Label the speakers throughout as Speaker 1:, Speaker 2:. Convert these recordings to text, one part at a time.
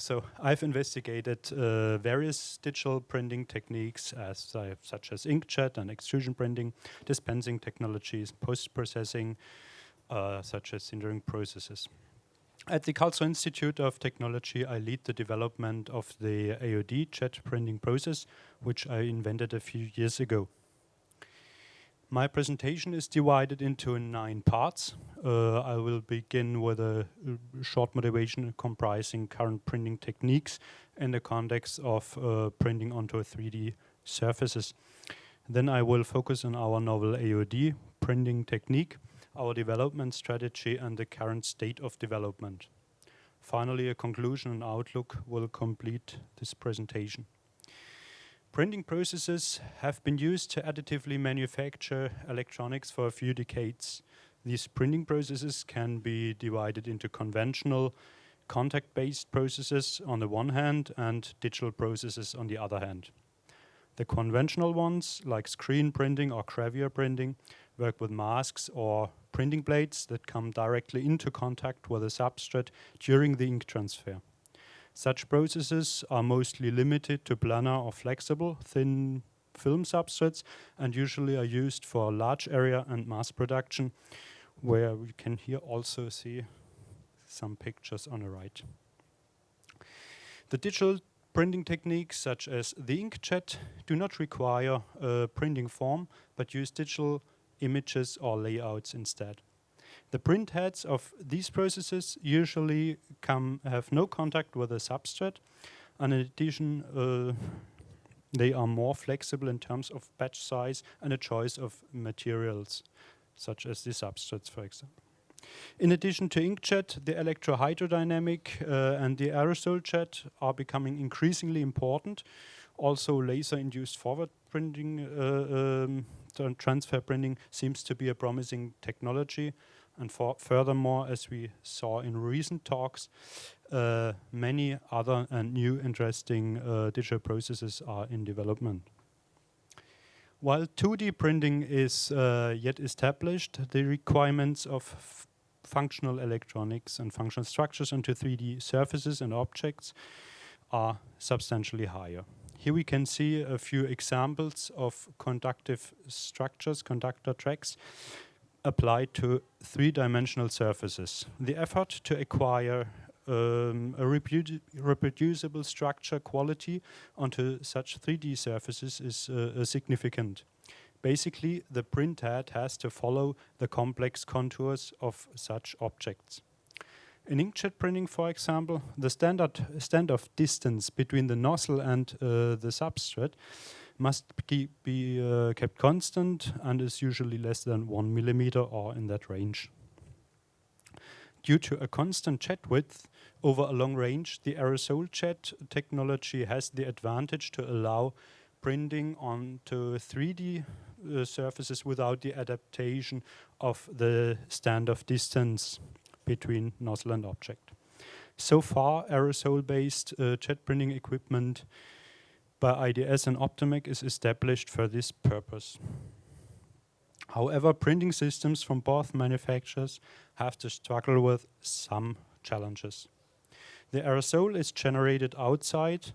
Speaker 1: So I've investigated various digital printing techniques such as inkjet and extrusion printing, dispensing technologies, post-processing, such as sintering processes. At the Karlsruhe Institute of Technology, I lead the development of the AoD jet printing process, which I invented a few years ago. My presentation is divided into 9 parts. I will begin with a short motivation comprising current printing techniques in the context of printing onto 3D surfaces. Then I will focus on our novel AoD printing technique, our development strategy, and the current state of development. Finally, a conclusion and outlook will complete this presentation. Printing processes have been used to additively manufacture electronics for a few decades. These printing processes can be divided into conventional, contact-based processes on the one hand and digital processes on the other hand. The conventional ones, like screen printing or gravure printing, work with masks or printing plates that come directly into contact with a substrate during the ink transfer. Such processes are mostly limited to planar or flexible, thin film substrates and usually are used for large area and mass production, where we can here also see some pictures on the right. The digital printing techniques such as the inkjet do not require a printing form but use digital images or layouts instead. The printheads of these processes usually have no contact with a substrate, and in addition they are more flexible in terms of batch size and a choice of materials, such as the substrates, for example. In addition to inkjet, the electrohydrodynamic and the aerosol jet are becoming increasingly important. Also, laser-induced forward printing, transfer printing seems to be a promising technology. And furthermore, as we saw in recent talks, many other and new interesting digital processes are in development. While 2D printing is yet established, the requirements of functional electronics and functional structures onto 3D surfaces and objects are substantially higher. Here we can see a few examples of conductive structures, conductor tracks, applied to 3-dimensional surfaces. The effort to acquire a reproducible structure quality onto such 3D surfaces is significant. Basically, the printhead has to follow the complex contours of such objects. In inkjet printing, for example, the standoff distance between the nozzle and the substrate must be kept constant and is usually less than 1 millimeter or in that range. Due to a constant jet width over a long range, the aerosol jet technology has the advantage to allow printing onto 3D surfaces without the adaptation of the standoff distance between nozzle and object. So far, aerosol-based jet printing equipment by IDS and Optomec is established for this purpose. However, printing systems from both manufacturers have to struggle with some challenges. The aerosol is generated outside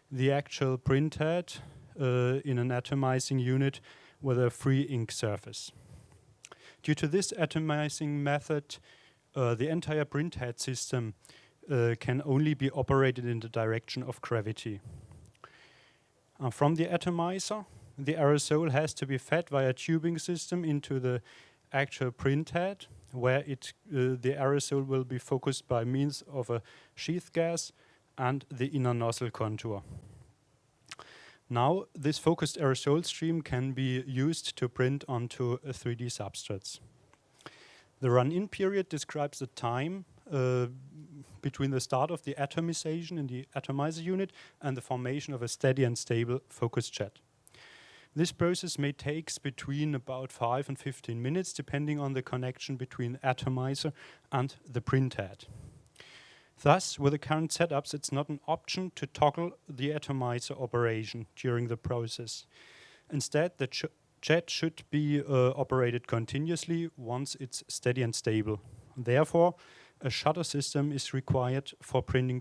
Speaker 1: the actual printhead in an atomizing unit with a free ink surface. Due to this atomizing method, the entire printhead system can only be operated in the direction of gravity. From the atomizer, the aerosol has to be fed via tubing system into the actual printhead, where the aerosol will be focused by means of a sheath gas and the inner nozzle contour. Now, this focused aerosol stream can be used to print onto 3D substrates. The run-in period describes the time between the start of the atomization in the atomizer unit and the formation of a steady and stable focus jet. This process may take between about 5 and 15 minutes, depending on the connection between the atomizer and the printhead. Thus, with the current setups, it's not an option to toggle the atomizer operation during the process. Instead, the jet should be operated continuously once it's steady and stable. Therefore, a shutter system is required for printing